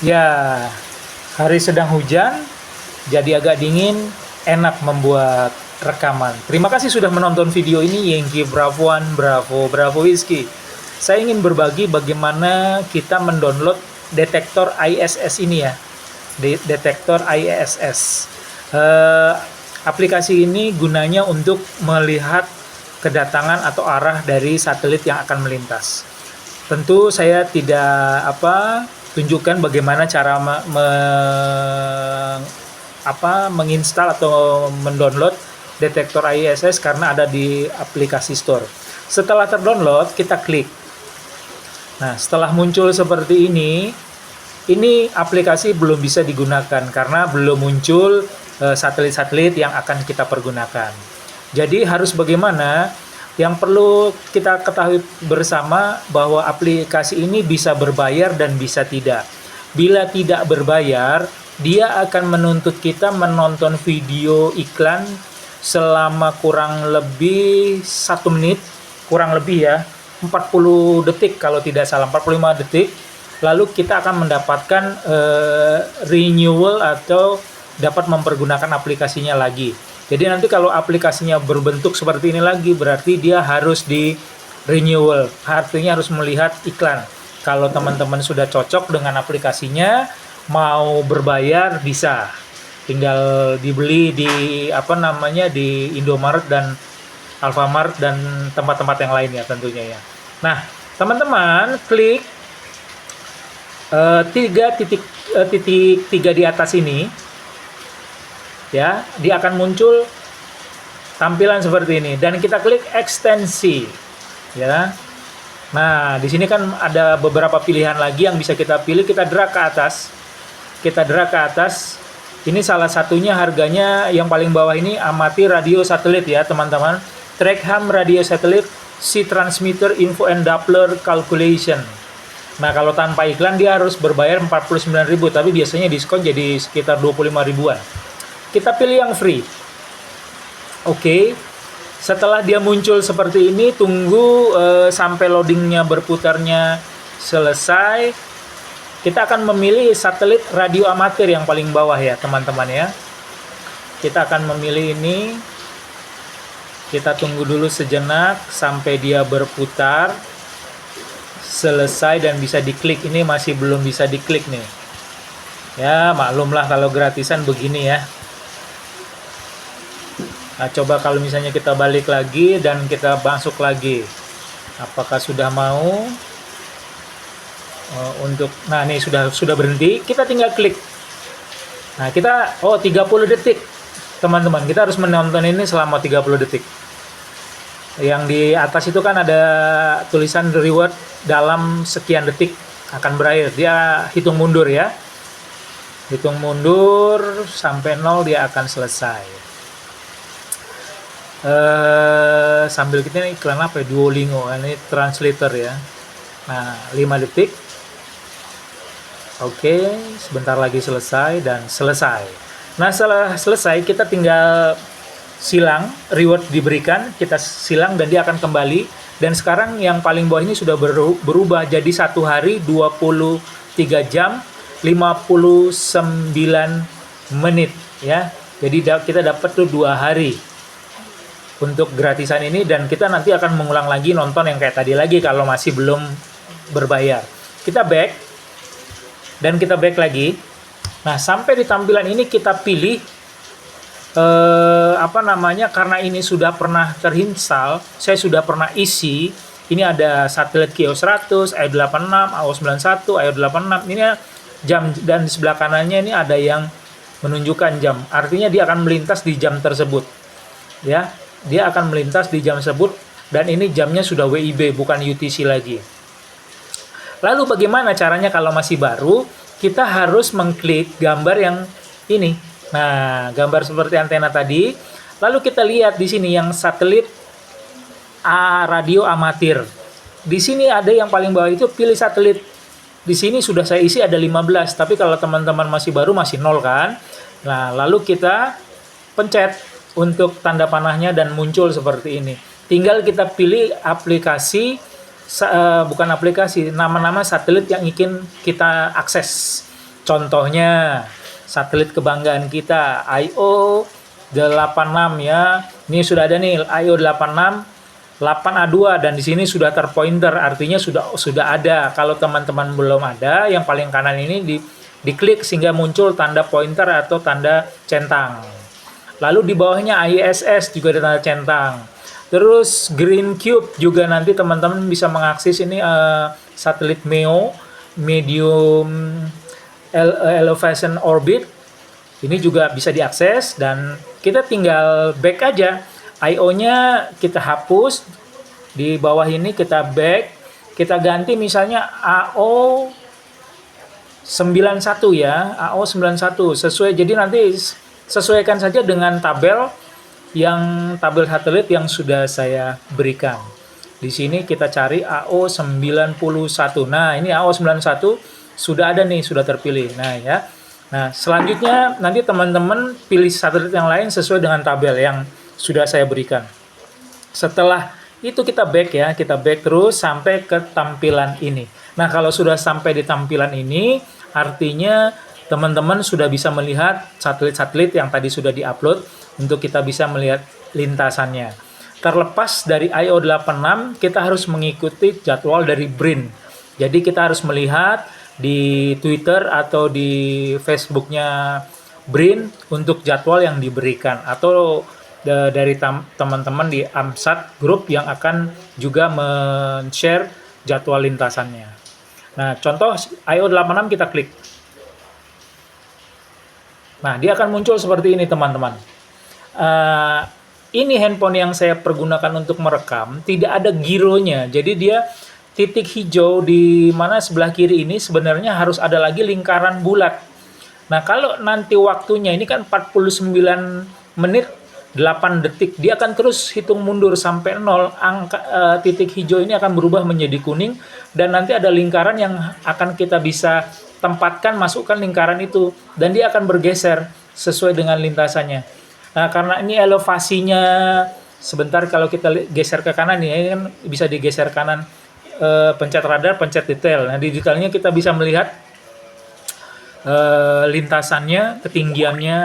Ya, hari sedang hujan, jadi agak dingin, enak membuat rekaman. Terima kasih sudah menonton video ini, Yankee Bravo One, Bravo, Bravo Whiskey. Saya ingin berbagi bagaimana kita mendownload detektor ISS ini ya, detektor ISS. Eh, Aplikasi ini gunanya untuk melihat kedatangan atau arah dari satelit yang akan melintas. Tentu saya tidak tunjukkan bagaimana cara menginstal atau mendownload detektor ISS karena ada di aplikasi store. Setelah terdownload, kita klik. Nah, setelah muncul seperti ini aplikasi belum bisa digunakan karena belum muncul satelit-satelit yang akan kita pergunakan. Jadi harus bagaimana? Yang perlu kita ketahui bersama bahwa aplikasi ini bisa berbayar dan bisa tidak. Bila tidak berbayar, dia akan menuntut kita menonton video iklan selama kurang lebih 1 menit, kurang lebih ya, 40 detik kalau tidak salah, 45 detik. Lalu kita akan mendapatkan renewal atau dapat mempergunakan aplikasinya lagi. Jadi nanti kalau aplikasinya berbentuk seperti ini lagi, berarti dia harus di renewal. Artinya harus melihat iklan. Kalau teman-teman sudah cocok dengan aplikasinya, mau berbayar bisa. Tinggal dibeli di di Indomaret dan Alfamart dan tempat-tempat yang lain ya tentunya ya. Nah, teman-teman klik titik 3 di atas ini. Ya, dia akan muncul tampilan seperti ini dan kita klik ekstensi ya. Nah, di sini kan ada beberapa pilihan lagi yang bisa kita pilih, kita drag ke atas. Ini salah satunya harganya yang paling bawah ini amati radio satelit ya, teman-teman. Track ham radio satelit, see transmitter info and Doppler calculation. Nah, kalau tanpa iklan dia harus berbayar 49.000, tapi biasanya diskon jadi sekitar 25 ribuan. Kita pilih yang free. Oke. Setelah dia muncul seperti ini, tunggu sampai loadingnya berputarnya selesai. Kita akan memilih satelit radio amatir yang paling bawah ya, teman-teman ya. Kita akan memilih ini. Kita tunggu dulu sejenak sampai dia berputar. Selesai dan bisa diklik. Ini masih belum bisa diklik nih. Ya, maklumlah kalau gratisan begini ya. Nah, coba kalau misalnya kita balik lagi dan kita masuk lagi, apakah sudah mau nah ini sudah berhenti, kita tinggal klik. Nah, kita 30 detik teman-teman, kita harus menonton ini selama 30 detik. Yang di atas itu kan ada tulisan reward dalam sekian detik akan berakhir, dia hitung mundur ya, hitung mundur sampai 0 dia akan selesai. Sambil kita ini iklan apa ya, Duolingo, ini translator ya. Nah, 5 detik. Oke, sebentar lagi selesai dan selesai. Nah, setelah selesai kita tinggal silang, reward diberikan, kita silang dan dia akan kembali. Dan sekarang yang paling bawah ini sudah berubah jadi 1 hari 23 jam 59 menit ya. Jadi kita dapat tuh 2 hari untuk gratisan ini, dan kita nanti akan mengulang lagi nonton yang kayak tadi lagi kalau masih belum berbayar. Kita back dan kita back lagi. Nah, sampai di tampilan ini kita pilih karena ini sudah pernah terinstall, saya sudah pernah isi. Ini ada satelit Kio 100, AO 86, AO 91, AO 86. Ini jam, dan di sebelah kanannya ini ada yang menunjukkan jam. Artinya dia akan melintas di jam tersebut. Ya. Dia akan melintas di jam tersebut dan ini jamnya sudah WIB bukan UTC lagi. Lalu bagaimana caranya kalau masih baru? Kita harus mengklik gambar yang ini. Nah, gambar seperti antena tadi. Lalu kita lihat di sini yang satelit radio amatir. Di sini ada yang paling bawah itu pilih satelit. Di sini sudah saya isi ada 15, tapi kalau teman-teman masih baru masih 0 kan. Nah, lalu kita pencet untuk tanda panahnya dan muncul seperti ini. Tinggal kita pilih aplikasi, bukan aplikasi, nama-nama satelit yang ingin kita akses. Contohnya satelit kebanggaan kita IO 86 ya. Ini sudah ada nih IO 86 8A2 dan di sini sudah terpointer, artinya sudah ada. Kalau teman-teman belum ada, yang paling kanan ini diklik sehingga muncul tanda pointer atau tanda centang. Lalu di bawahnya ISS juga ada tanda centang. Terus Green Cube juga nanti teman-teman bisa mengakses ini satelit MEO, medium elevation orbit. Ini juga bisa diakses dan kita tinggal back aja. IO-nya kita hapus, di bawah ini kita back, kita ganti misalnya AO 91 ya, AO 91 sesuai. Jadi nanti sesuaikan saja dengan tabel satelit yang sudah saya berikan. Di sini kita cari AO 91. Nah, ini AO 91 sudah ada nih, sudah terpilih. Nah, ya. Nah, selanjutnya nanti teman-teman pilih satelit yang lain sesuai dengan tabel yang sudah saya berikan. Setelah itu kita back ya, kita back terus sampai ke tampilan ini. Nah, kalau sudah sampai di tampilan ini, artinya teman-teman sudah bisa melihat satelit-satelit yang tadi sudah diupload untuk kita bisa melihat lintasannya. Terlepas dari IO 86, kita harus mengikuti jadwal dari BRIN. Jadi kita harus melihat di Twitter atau di Facebooknya BRIN untuk jadwal yang diberikan, atau dari teman-teman di AMSAT Group yang akan juga men-share jadwal lintasannya. Nah, contoh IO 86 kita klik. Nah, dia akan muncul seperti ini teman-teman. Ini handphone yang saya pergunakan untuk merekam, tidak ada gironya. Jadi dia titik hijau di mana sebelah kiri ini sebenarnya harus ada lagi lingkaran bulat. Nah, kalau nanti waktunya ini kan 49 menit 8 detik, dia akan terus hitung mundur sampai 0. Titik hijau ini akan berubah menjadi kuning dan nanti ada lingkaran yang akan kita bisa tempatkan, masukkan lingkaran itu dan dia akan bergeser sesuai dengan lintasannya. Nah, karena ini elevasinya sebentar, kalau kita geser ke kanan ini kan bisa digeser kanan, pencet radar, pencet detail. Nah, di detailnya kita bisa melihat lintasannya, ketinggiannya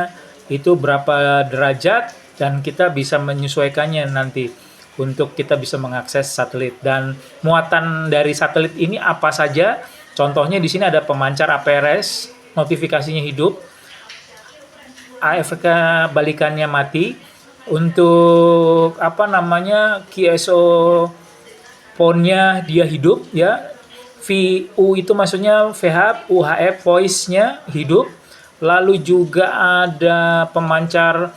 itu berapa derajat, dan kita bisa menyesuaikannya nanti untuk kita bisa mengakses satelit. Dan muatan dari satelit ini apa saja? Contohnya di sini ada pemancar APRS, notifikasinya hidup, AFK balikannya mati, untuk QSO phone-nya dia hidup ya. VU itu maksudnya VHF, UHF voice-nya hidup. Lalu juga ada pemancar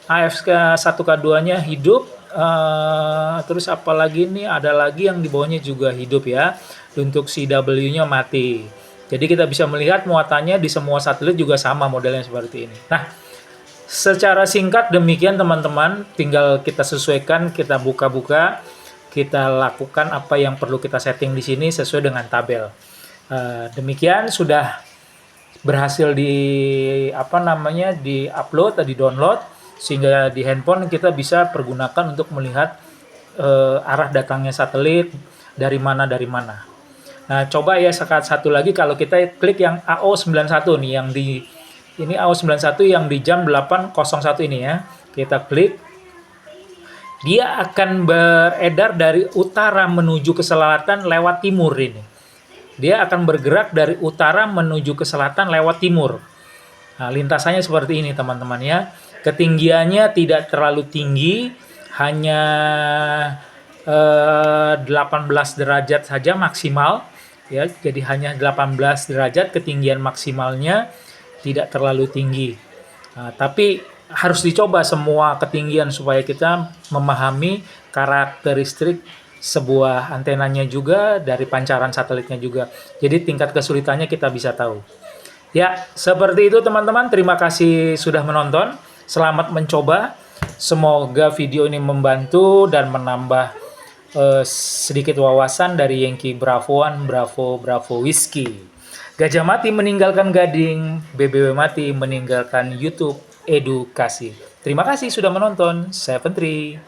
AFK 1K2-nya hidup. Terus apalagi nih, ada lagi yang di bawahnya juga hidup ya. Untuk CW-nya mati. Jadi kita bisa melihat muatannya di semua satelit juga sama modelnya seperti ini. Nah, secara singkat demikian teman-teman, tinggal kita sesuaikan, kita buka-buka, kita lakukan apa yang perlu kita setting di sini sesuai dengan tabel. Demikian sudah berhasil di-upload atau di-download, sehingga di handphone kita bisa pergunakan untuk melihat arah datangnya satelit dari mana. Nah, coba ya satu lagi, kalau kita klik yang AO91 nih, yang ini AO91 yang di jam 8.01 ini ya. Kita klik. Dia akan beredar dari utara menuju ke selatan lewat timur ini. Dia akan bergerak dari utara menuju ke selatan lewat timur. Nah, lintasannya seperti ini teman-teman ya. Ketinggiannya tidak terlalu tinggi, hanya 18 derajat saja maksimal ya. Jadi hanya 18 derajat ketinggian maksimalnya, tidak terlalu tinggi. Nah, tapi harus dicoba semua ketinggian supaya kita memahami karakteristik sebuah antenanya juga, dari pancaran satelitnya juga. Jadi tingkat kesulitannya kita bisa tahu. Ya, seperti itu teman-teman. Terima kasih sudah menonton. Selamat mencoba. Semoga video ini membantu dan menambah sedikit wawasan dari Yankee Bravo One, Bravo Whiskey. Gajah mati meninggalkan gading, BBW mati meninggalkan YouTube edukasi. Terima kasih sudah menonton. 73.